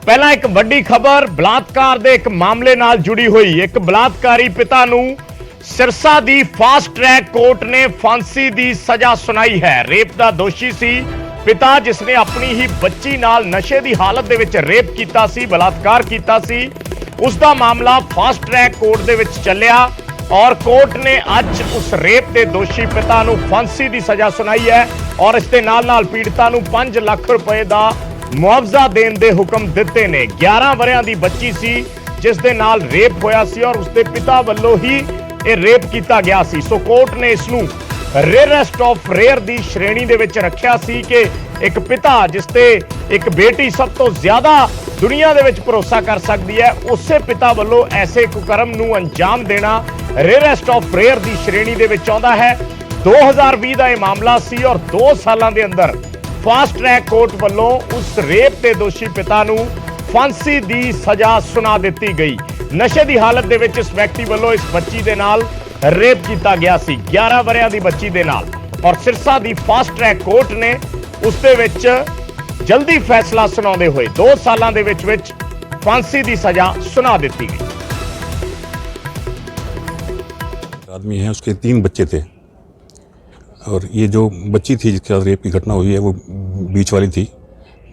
पहला एक वड्डी खबर बलात्कार दे एक मामले नाल जुड़ी हुई। एक बलात्कारी पिता नूं सिरसा दी फास्ट ट्रैक कोर्ट ने फांसी दी सजा सुनाई है। रेप दा दोषी सी पिता जिसने अपनी ही बच्ची नाल नशे दी हालत दे विच रेप कीता सी, बलात्कार कीता सी, उसका मामला फास्ट ट्रैक कोर्ट दे विच चलिया और कोर्ट ने अज उस रेप के दोषी पिता नूं फांसी की सजा सुनाई है और इसके नाल नाल पीड़िता नूं 5 लाख रुपए का मुआवजा देने के हुक्म दिते ने। 11 वरियां दी बच्ची सी जिस दे नाल रेप होया सी और उसके पिता वालों ही ये रेप किया गया सी। सो कोर्ट ने इसनूं रेयरेस्ट ऑफ रेयर दी श्रेणी दे विच रखिया सी कि एक पिता जिसते एक बेटी सब तो ज्यादा दुनिया दे विच भरोसा कर सकती है, उसे पिता वालों ऐसे कुकर्म नूं अंजाम देना रेयरेस्ट ऑफ रेयर दी श्रेणी दे विच आउंदा है। 2020 का यह मामला सी और 2 सालों के अंदर फास्ट ट्रैक कोर्ट वालों उस रेप के दोषी पिता नूं फांसी दी सजा सुना दी गई। नशे की हालत दे विच इस व्यक्ति वालों इस बच्ची दे नाल रेप किया गया सी, 11 वरियां दी बच्ची दे नाल, और सिरसा दी फास्ट ट्रैक कोर्ट ने उसदे विच जल्दी फैसला सुनाते हुए 2 सालों के विच फांसी की सजा सुना दी गई। आदमी है, उसके 3 बच्चे थे और ये जो बच्ची थी जिसके साथ रेप की घटना हुई है वो बीच वाली थी।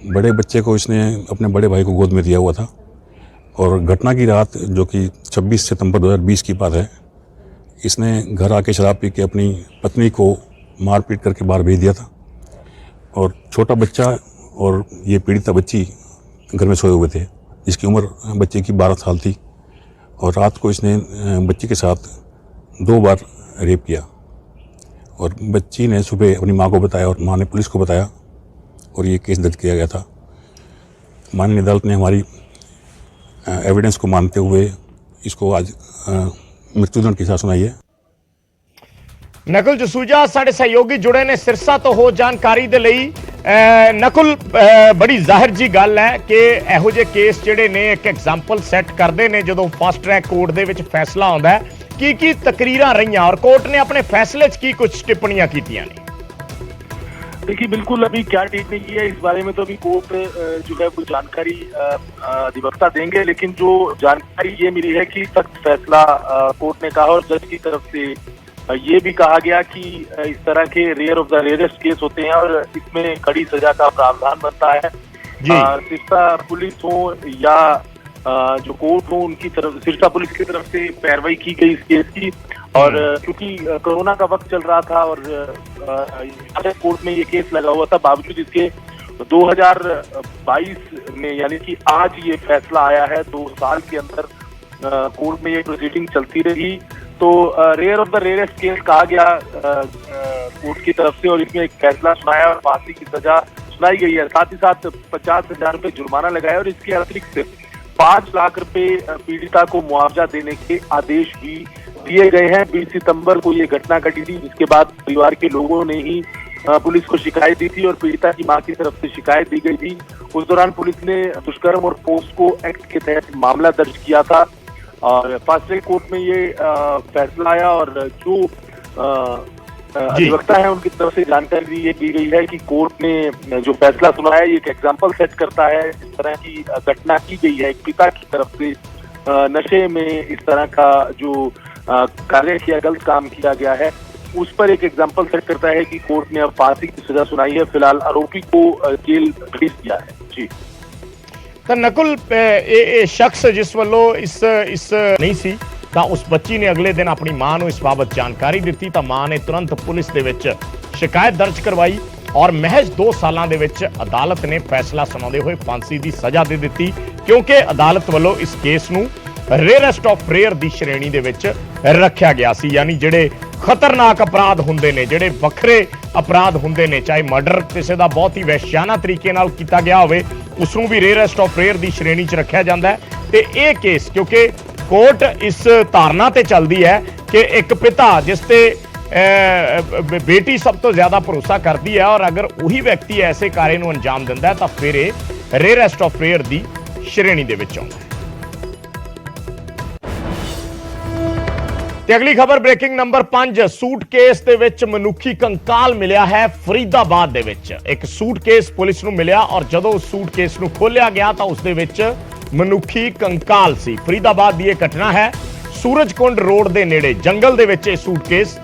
बड़े बच्चे को इसने अपने बड़े भाई को गोद में दिया हुआ था और घटना की रात जो कि 26 सितंबर 2020 की बात है, इसने घर आके शराब पी के अपनी पत्नी को मारपीट करके बाहर भेज दिया था और छोटा बच्चा और ये पीड़िता बच्ची घर में सोए हुए थे जिसकी उम्र बच्चे की 12 साल थी और रात को इसने बच्ची के साथ 2 बार रेप किया और बच्ची ने सुबह अपनी माँ को बताया और माँ ने पुलिस को बताया और ये केस दर्ज किया गया था। माननीय अदालत ने हमारी एविडेंस को मानते हुए इसको आज मृत्युदंड की सजा सुनाई है। नकुल जसूजा साढ़े सहयोगी जुड़े ने सिरसा तो हो जानकारी दे लई। नकुल, बड़ी जाहिर जी गल है कि इहो जे केस जिहड़े ने एक एग्जाम्पल सैट करते हैं जो फास्ट ट्रैक कोर्ट दे विच फैसला आउंदा है। की तकरीरां रहियां और कोर्ट ने अपने फैसले च की कुछ टिप्पणियां कीतियां ने? देखिए, बिल्कुल अभी क्या टिप्पणी की है इस बारे में तो अभी कोर्ट जो है वो जानकारी अधिवक्ता देंगे, लेकिन जो जानकारी ये मिली है कि सख्त फैसला कोर्ट ने कहा और जज की तरफ से ये भी कहा गया कि इस तरह के rare of the rarest case होते हैं और इसमें कड़ी सजा का प्रावधान बनता है। सिरसा पुलिस हो या जो कोर्ट हो, उनकी तरफ सिरसा पुलिस की तरफ से पैरवाई की गई इस केस की और क्योंकि कोरोना का वक्त चल रहा था और कोर्ट में ये केस लगा हुआ था, बावजूद इसके 2022 में यानी कि आज ये फैसला आया है। 2 साल के अंदर कोर्ट में ये प्रोसीडिंग चलती रही तो rare of the rarest case कहा गया कोर्ट की तरफ से और इसमें एक फैसला सुनाया और फांसी की सजा सुनाई गई है। साथ ही साथ 50,000 रुपए जुर्माना लगाया और इसके अतिरिक्त 5 लाख रुपए पीड़िता को मुआवजा देने के आदेश भी दिए गए हैं। 20 सितंबर को ये घटना घटी थी जिसके बाद परिवार के लोगों ने ही पुलिस को शिकायत दी थी और पीड़िता की मां की तरफ से शिकायत दी गई थी। उस दौरान पुलिस ने दुष्कर्म और पोस्को एक्ट के तहत मामला दर्ज किया था और फास्ट ट्रैक कोर्ट में ये फैसला आया और जो अधिवक्ता है उनकी तरफ से जानकारी ये दी गई है कि कोर्ट ने जो फैसला सुनाया ये एक एग्जाम्पल सेट करता है। इस तरह की घटना की गई है एक पिता की तरफ से, नशे में इस तरह का जो कार्य किया, गलत काम किया गया है, उस पर एक एग्जाम्पल सेट करता है कि कोर्ट ने अब फांसी की सजा सुनाई है। फिलहाल आरोपी को जेल भेज दिया है। जी तो नकुल, ये शख्स जिस वालों इस नहीं सी ਤਾਂ उस बच्ची ने अगले दिन अपनी मां ਨੂੰ इस बाबत जानकारी दी तो मां ने तुरंत पुलिस दे विच शिकायत दर्ज करवाई और महज 2 सालों के विच अदालत ने फैसला सुनाते हुए फांसी की सजा दे दी क्योंकि अदालत वालों इस केस नूं रेयरेस्ट ऑफ रेयर दी श्रेणी दे विच रखा गया सी। यानी जिहड़े खतरनाक अपराध हुंदे ने, जिहड़े वखरे अपराध हुंदे ने, चाहे मर्डर किसी का बहुत ही वैश्याना तरीके नाल कीता गया होवे उसनूं भी रेयरेस्ट ऑफ रेयर दी श्रेणी च रखा जाता है। ते ये केस क्योंकि कोर्ट इस धारणा ते चलती है कि एक पिता जिसते बेटी सब तो ज्यादा भरोसा करती है और अगर वही व्यक्ति ऐसे कार्य नूं अंजाम दिंदा है तो फिर रेयरेस्ट ऑफ रेयर दी श्रेणी दे विच आउंदा है। ਤੇ ਅਗਲੀ ਖਬਰ ਬ੍ਰੇਕਿੰਗ ਨੰਬਰ 5 ਸੂਟਕੇਸ ਦੇ ਵਿੱਚ ਮਨੁੱਖੀ ਕੰਕਾਲ ਮਿਲਿਆ ਹੈ ਫਰੀਦਾਬਾਦ ਦੇ ਵਿੱਚ। ਇੱਕ ਸੂਟਕੇਸ ਪੁਲਿਸ ਨੂੰ ਮਿਲਿਆ ਔਰ ਜਦੋਂ ਉਸ ਸੂਟਕੇਸ ਨੂੰ ਖੋਲ੍ਹਿਆ ਗਿਆ ਤਾਂ ਉਸ ਦੇ ਵਿੱਚ ਮਨੁੱਖੀ ਕੰਕਾਲ ਸੀ। ਫਰੀਦਾਬਾਦ ਦੀ ਇਹ ਘਟਨਾ ਹੈ। ਸੂਰਜਕੁੰਡ ਰੋਡ ਦੇ ਨੇੜੇ ਜੰਗਲ ਦੇ ਵਿੱਚ ਇਹ ਸੂਟਕੇਸ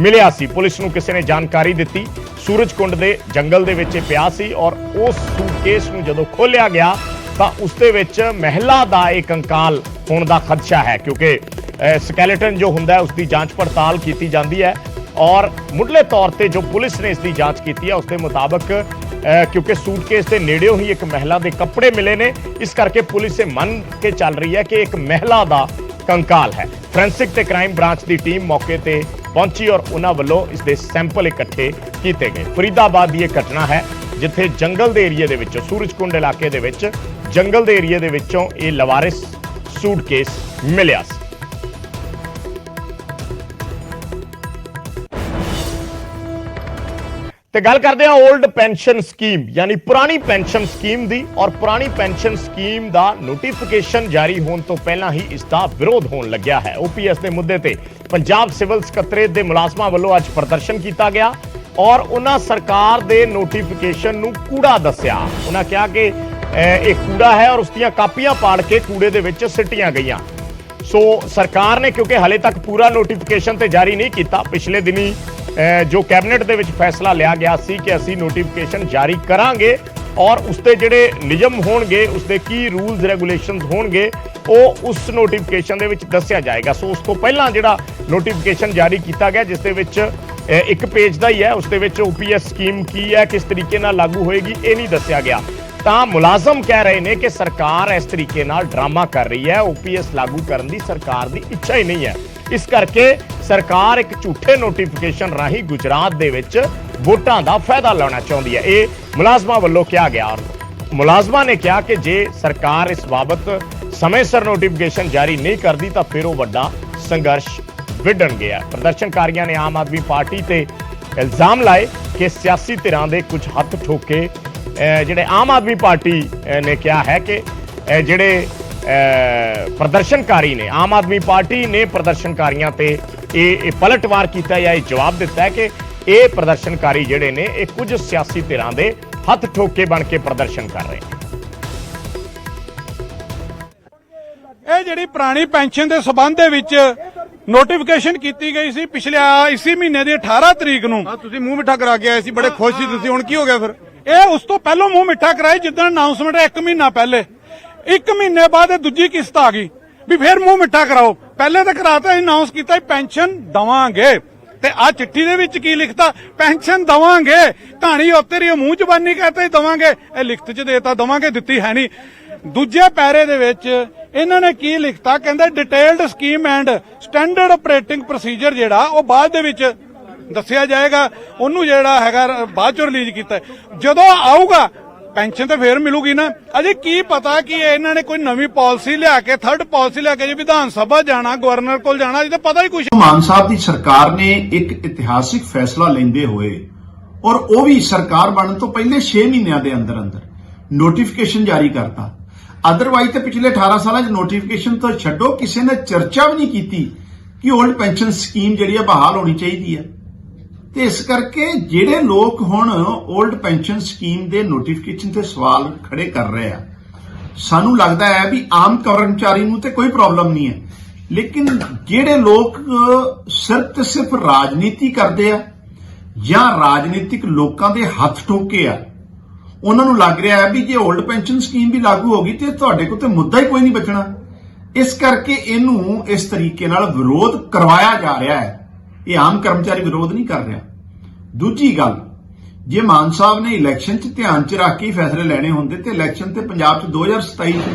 ਮਿਲਿਆ ਸੀ। ਪੁਲਿਸ ਨੂੰ ਕਿਸੇ ਨੇ ਜਾਣਕਾਰੀ ਦਿੱਤੀ। ਸੂਰਜਕੁੰਡ ਦੇ ਜੰਗਲ ਦੇ ਵਿੱਚ ਇਹ ਪਿਆ ਸੀ ਔਰ ਉਸ ਸੂਟਕੇਸ ਨੂੰ ਜਦੋਂ ਖੋਲ੍ਹਿਆ ਗਿਆ ਤਾਂ ਉਸ ਦੇ ਵਿੱਚ ਮਹਿਲਾ ਦਾ ਇਹ ਕੰਕਾਲ ਹੋਣ ਦਾ ਖਦਸ਼ਾ ਹੈ, ਕਿਉਂਕਿ ਸਕੈਲੇਟਨ ਜੋ ਹੁੰਦਾ ਹੈ ਉਸ ਦੀ ਜਾਂਚ ਪੜਤਾਲ ਕੀਤੀ ਜਾਂਦੀ ਹੈ ਔਰ ਮੁੱਢਲੇ ਤੌਰ ਤੇ ਜੋ ਪੁਲਿਸ ਨੇ ਇਸ ਦੀ ਜਾਂਚ ਕੀਤੀ ਹੈ ਉਸ ਦੇ ਮੁਤਾਬਕ ਕਿਉਂਕਿ ਸੂਟਕੇਸ ਦੇ ਨੇੜਿਓਂ ਹੀ ਇੱਕ ਮਹਿਲਾ ਦੇ ਕੱਪੜੇ ਮਿਲੇ ਨੇ, ਇਸ ਕਰਕੇ ਪੁਲਿਸ ਇਹ ਮੰਨ ਕੇ ਚੱਲ ਰਹੀ ਹੈ ਕਿ ਇੱਕ ਮਹਿਲਾ ਦਾ ਕੰਕਾਲ ਹੈ। ਫੋਰੈਂਸਿਕ ਤੇ ਕ੍ਰਾਈਮ ਬ੍ਰਾਂਚ ਦੀ ਟੀਮ ਮੌਕੇ ਤੇ ਪਹੁੰਚੀ ਔਰ ਉਹਨਾਂ ਵੱਲੋਂ ਇਸ ਦੇ ਸੈਂਪਲ ਇਕੱਠੇ ਕੀਤੇ ਗਏ। ਫਰੀਦਾਬਾਦ ਦੀ ਇਹ ਘਟਨਾ ਹੈ ਜਿੱਥੇ ਜੰਗਲ ਦੇ ਏਰੀਏ ਦੇ ਵਿੱਚੋਂ ਸੂਰਜਕੁੰਡ ਇਲਾਕੇ ਦੇ ਵਿੱਚ ਜੰਗਲ ਦੇ ਏਰੀਏ ਦੇ ਵਿੱਚੋਂ ਇਹ ਲਵਾਰਿਸ ਸੂਟਕੇਸ ਮਿਲਿਆ ਸੀ। ਤੇ ਗੱਲ ਕਰਦੇ ਹਾਂ 올ਡ ਪੈਨਸ਼ਨ ਸਕੀਮ ਯਾਨੀ ਪੁਰਾਣੀ ਪੈਨਸ਼ਨ ਸਕੀਮ ਦੀ ਔਰ ਪੁਰਾਣੀ ਪੈਨਸ਼ਨ ਸਕੀਮ ਦਾ ਨੋਟੀਫਿਕੇਸ਼ਨ ਜਾਰੀ ਹੋਣ ਤੋਂ ਪਹਿਲਾਂ ਹੀ ਇਸ ਦਾ ਵਿਰੋਧ ਹੋਣ ਲੱਗਿਆ ਹੈ। ਓਪੀਐਸ ਦੇ ਮੁੱਦੇ ਤੇ ਪੰਜਾਬ ਸਿਵਲ ਸਕੱਤਰੇਤ ਦੇ ਮੁਲਾਜ਼ਮਾਂ ਵੱਲੋਂ ਅੱਜ ਪ੍ਰਦਰਸ਼ਨ ਕੀਤਾ ਗਿਆ ਔਰ ਉਹਨਾਂ ਸਰਕਾਰ ਦੇ ਨੋਟੀਫਿਕੇਸ਼ਨ ਨੂੰ ਕੂੜਾ ਦੱਸਿਆ। ਉਹਨਾਂ ਕਿਹਾ ਕਿ ਇਹ ਕੂੜਾ ਹੈ ਔਰ ਉਸ ਦੀਆਂ ਕਾਪੀਆਂ ਪਾੜ ਕੇ ਕੂੜੇ ਦੇ ਵਿੱਚ ਸਿੱਟੀਆਂ ਗਈਆਂ। ਸੋ ਸਰਕਾਰ ਨੇ ਕਿਉਂਕਿ ਹਲੇ ਤੱਕ ਪੂਰਾ ਨੋਟੀਫਿਕੇਸ਼ਨ ਤੇ ਜਾਰੀ ਨਹੀਂ ਕੀਤਾ, ਪਿਛਲੇ ਦਿਨੀ ਜੋ ਕੈਬਨਿਟ ਦੇ ਵਿੱਚ ਫੈਸਲਾ ਲਿਆ ਗਿਆ ਸੀ ਕਿ ਅਸੀਂ ਨੋਟੀਫਿਕੇਸ਼ਨ ਜਾਰੀ ਕਰਾਂਗੇ ਔਰ ਉਸ ਦੇ ਜਿਹੜੇ ਨਿਯਮ ਹੋਣਗੇ, ਉਸ ਦੇ ਕੀ ਰੂਲਸ ਰੈਗੂਲੇਸ਼ਨਸ ਹੋਣਗੇ ਉਹ ਉਸ ਨੋਟੀਫਿਕੇਸ਼ਨ ਦੇ ਵਿੱਚ ਦੱਸਿਆ ਜਾਏਗਾ। ਸੋ ਉਸ ਤੋਂ ਪਹਿਲਾਂ ਜਿਹੜਾ ਨੋਟੀਫਿਕੇਸ਼ਨ ਜਾਰੀ ਕੀਤਾ ਗਿਆ ਜਿਸ ਦੇ ਵਿੱਚ ਇੱਕ ਪੇਜ ਦਾ ਹੀ ਹੈ, ਉਸ ਦੇ ਵਿੱਚ ਓਪੀਐਸ ਸਕੀਮ ਕੀ ਹੈ, ਕਿਸ ਤਰੀਕੇ ਨਾਲ ਲਾਗੂ ਹੋਏਗੀ ਇਹ ਨਹੀਂ ਦੱਸਿਆ ਗਿਆ। ਤਾਂ ਮੁਲਾਜ਼ਮ ਕਹਿ ਰਹੇ ਨੇ ਕਿ ਸਰਕਾਰ ਇਸ ਤਰੀਕੇ ਨਾਲ ਡਰਾਮਾ ਕਰ ਰਹੀ ਹੈ, ਓਪੀਐਸ ਲਾਗੂ ਕਰਨ ਦੀ ਸਰਕਾਰ ਦੀ ਇੱਛਾ ਹੀ ਨਹੀਂ ਹੈ। ਇਸ ਕਰਕੇ ਸਰਕਾਰ ਇੱਕ ਝੂਠੇ ਨੋਟੀਫਿਕੇਸ਼ਨ ਰਾਹੀਂ ਗੁਜਰਾਤ ਦੇ ਵਿੱਚ ਵੋਟਾਂ ਦਾ ਫਾਇਦਾ ਲੈਣਾ ਚਾਹੁੰਦੀ ਹੈ। ਇਹ ਮੁਲਾਜ਼ਮਾਂ ਵੱਲੋਂ ਕਿਹਾ ਗਿਆ ਔਰ ਮੁਲਾਜ਼ਮਾਂ ਨੇ ਕਿਹਾ ਕਿ ਜੇ ਸਰਕਾਰ ਇਸ ਬਾਬਤ ਸਮੇਂ ਸਿਰ ਨੋਟੀਫਿਕੇਸ਼ਨ ਜਾਰੀ ਨਹੀਂ ਕਰਦੀ ਤਾਂ ਫਿਰ ਉਹ ਵੱਡਾ ਸੰਘਰਸ਼ ਵਿੱਢਣਗੇ। ਪ੍ਰਦਰਸ਼ਨਕਾਰੀਆਂ ਨੇ ਆਮ ਆਦਮੀ ਪਾਰਟੀ ਤੇ ਇਲਜ਼ਾਮ ਲਾਏ ਕਿ ਸਿਆਸੀ ਧਿਰਾਂ ਦੇ ਕੁਝ ਹੱਥ ਠੋਕੇ ਜਿਹੜੇ ਆਮ ਆਦਮੀ ਪਾਰਟੀ ਨੇ ਕਿਹਾ ਹੈ ਕਿ ਜਿਹੜੇ ਪ੍ਰਦਰਸ਼ਨਕਾਰੀ ਨੇ, ਆਮ ਆਦਮੀ ਪਾਰਟੀ ਨੇ ਪ੍ਰਦਰਸ਼ਨਕਾਰੀਆਂ ਤੇ ਇਹ ਪਲਟਵਾਰ ਕੀਤਾ ਜਾਂ ਇਹ ਜਵਾਬ ਦਿੱਤਾ ਹੈ ਕਿ ਇਹ ਪ੍ਰਦਰਸ਼ਨਕਾਰੀ ਜਿਹੜੇ ਨੇ ਇਹ ਕੁਝ ਸਿਆਸੀ ਧਿਰਾਂ ਦੇ ਹੱਥ ਠੋਕੇ ਬਣ ਕੇ ਪ੍ਰਦਰਸ਼ਨ ਕਰ ਰਹੇ ਨੇ। ਇਹ ਜਿਹੜੀ ਪੁਰਾਣੀ ਪੈਨਸ਼ਨ ਦੇ ਸਬੰਧ ਦੇ ਵਿੱਚ ਨੋਟੀਫਿਕੇਸ਼ਨ ਕੀਤੀ ਗਈ ਸੀ ਪਿਛਲੇ ਇਸੇ ਮਹੀਨੇ ਦੀ 18 ਤਰੀਕ ਨੂੰ। ਤੁਸੀਂ ਮੂੰਹ ਮਿੱਠਾ ਕਰਾ ਕੇ ਆਏ ਸੀ, ਬੜੇ ਖੁਸ਼ ਸੀ ਤੁਸੀਂ, ਹੁਣ ਕੀ ਹੋ ਗਿਆ ਫਿਰ? ਇਹ ਉਸ ਤੋਂ ਪਹਿਲਾਂ ਮੂੰਹ ਮਿੱਠਾ ਕਰਾਈ ਜਿੱਦਣ ਅਨਾਉਂਸਮੈਂਟ 1 ਮਹੀਨਾ ਪਹਿਲੇ। 1 ਮਹੀਨੇ ਬਾਅਦ ਇਹ ਦੂਜੀ ਕਿਸ਼ਤ ਆ ਗਈ ਵੀ ਫਿਰ ਮੂੰਹ ਮਿੱਠਾ ਕਰਾਓ। ਪਹਿਲੇ ਤਾਂ ਕਰਾਤਾ, ਅਨਾਉਂਸ ਕੀਤਾ ਪੈਨਸ਼ਨ ਦਵਾਂਗੇ ਤੇ ਆ ਚਿੱਠੀ ਦੇ ਵਿੱਚ ਕੀ ਲਿਖਤਾ? ਪੈਨਸ਼ਨ ਦਵਾਂਗੇ। ਕਹਾਣੀ ਉੱਤੇ ਰਹੀ, ਮੂੰਹ ਜ਼ਬਾਨੀ ਕਹਤੇ ਦਵਾਂਗੇ, ਇਹ ਲਿਖਤ 'ਚ ਦੇਤਾ ਦਵਾਂਗੇ, ਦਿੱਤੀ ਹੈ ਨਹੀਂ। ਦੂਜੇ ਪੈਰੇ ਦੇ ਵਿੱਚ ਇਹਨਾਂ ਨੇ ਕੀ ਲਿਖਤਾ? ਕਹਿੰਦੇ detailed scheme and standard operating procedure ਜਿਹੜਾ ਉਹ ਬਾਅਦ ਦੇ ਵਿੱਚ ਦੱਸਿਆ ਜਾਏਗਾ, ਉਹਨੂੰ ਜਿਹੜਾ ਹੈਗਾ ਬਾਅਦ ਚੋਂ ਰਿਲੀਜ਼ ਕੀਤਾ। ਜਦੋਂ ਆਊਗਾ ਪੈਨਸ਼ਨ ਤਾਂ ਫੇਰ ਮਿਲੂਗੀ ਨਾ। ਅਜੇ ਕੀ ਪਤਾ ਕਿ ਇਹਨਾਂ ਨੇ ਕੋਈ ਨਵੀਂ ਪਾਲਿਸੀ ਲਿਆ ਕੇ, ਥਰਡ ਪਾਲਿਸੀ ਲਿਆ ਕੇ ਜੇ ਵਿਧਾਨ ਸਭਾ ਜਾਣਾ, ਗਵਰਨਰ ਕੋਲ ਜਾਣਾ, ਅਜੇ ਤਾਂ ਪਤਾ ਹੀ ਕੁਛ। ਮਾਨ ਸਾਹਿਬ ਦੀ ਸਰਕਾਰ ਨੇ ਇੱਕ ਇਤਿਹਾਸਿਕ ਫੈਸਲਾ ਲੈਂਦੇ ਹੋਏ ਔਰ ਉਹ ਵੀ ਸਰਕਾਰ ਬਣਨ ਤੋਂ ਪਹਿਲੇ 6 ਮਹੀਨਿਆਂ ਦੇ ਅੰਦਰ ਨੋਟੀਫਿਕੇਸ਼ਨ ਜਾਰੀ ਕਰਤਾ। ਅਦਰਵਾਈਜ਼ ਤੇ ਪਿਛਲੇ 18 ਸਾਲਾਂ 'ਚ ਨੋਟੀਫਿਕੇਸ਼ਨ ਤੋਂ ਛੱਡੋ, ਕਿਸੇ ਨੇ ਚਰਚਾ ਵੀ ਨਹੀਂ ਕੀਤੀ ਕਿ 올ਡ ਪੈਨਸ਼ਨ ਸਕੀਮ ਜਿਹੜੀ ਹੈ ਬਹਾਲ ਹੋਣੀ ਚਾਹੀਦੀ ਹੈ। ਤੇ ਇਸ ਕਰਕੇ ਜਿਹੜੇ ਲੋਕ ਹੁਣ 올ਡ ਪੈਨਸ਼ਨ ਸਕੀਮ ਦੇ ਨੋਟੀਫਿਕੇਸ਼ਨ ਤੇ ਸਵਾਲ ਖੜੇ ਕਰ ਰਹੇ ਆ, ਸਾਨੂੰ ਲੱਗਦਾ ਹੈ ਵੀ ਆਮ ਕਰਮਚਾਰੀ ਨੂੰ ਤੇ ਕੋਈ ਪ੍ਰੋਬਲਮ ਨਹੀਂ ਹੈ, ਲੇਕਿਨ ਜਿਹੜੇ ਲੋਕ ਸਿਰਫ ਤੇ ਸਿਰਫ ਰਾਜਨੀਤੀ ਕਰਦੇ ਆ ਜਾਂ ਰਾਜਨੀਤਿਕ ਲੋਕਾਂ ਦੇ ਹੱਥ ਠੋਕੇ ਆ, ਉਹਨਾਂ ਨੂੰ ਲੱਗ ਰਿਹਾ ਹੈ ਵੀ ਜੇ 올ਡ ਪੈਨਸ਼ਨ ਸਕੀਮ ਵੀ ਲਾਗੂ ਹੋ ਗਈ ਤੇ ਤੁਹਾਡੇ ਕੋਲ ਤੇ ਮੁੱਦਾ ਹੀ ਕੋਈ ਨਹੀਂ ਬਚਣਾ। ਇਸ ਕਰਕੇ ਇਹਨੂੰ ਇਸ ਤਰੀਕੇ ਨਾਲ ਵਿਰੋਧ ਕਰਵਾਇਆ ਜਾ ਰਿਹਾ ਹੈ। ਇਹ ਆਮ ਕਰਮਚਾਰੀ ਵਿਰੋਧ ਨਹੀਂ ਕਰ ਰਿਹਾ। ਦੂਜੀ ਗੱਲ, ਜੇ ਮਾਨ ਸਾਹਿਬ ਨੇ ਇਲੈਕਸ਼ਨ 'ਚ ਧਿਆਨ 'ਚ ਰੱਖ ਕੇ ਫੈਸਲੇ ਲੈਣੇ ਹੁੰਦੇ ਤੇ ਇਲੈਕਸ਼ਨ ਤੇ ਪੰਜਾਬ 'ਚ 2027 'ਚ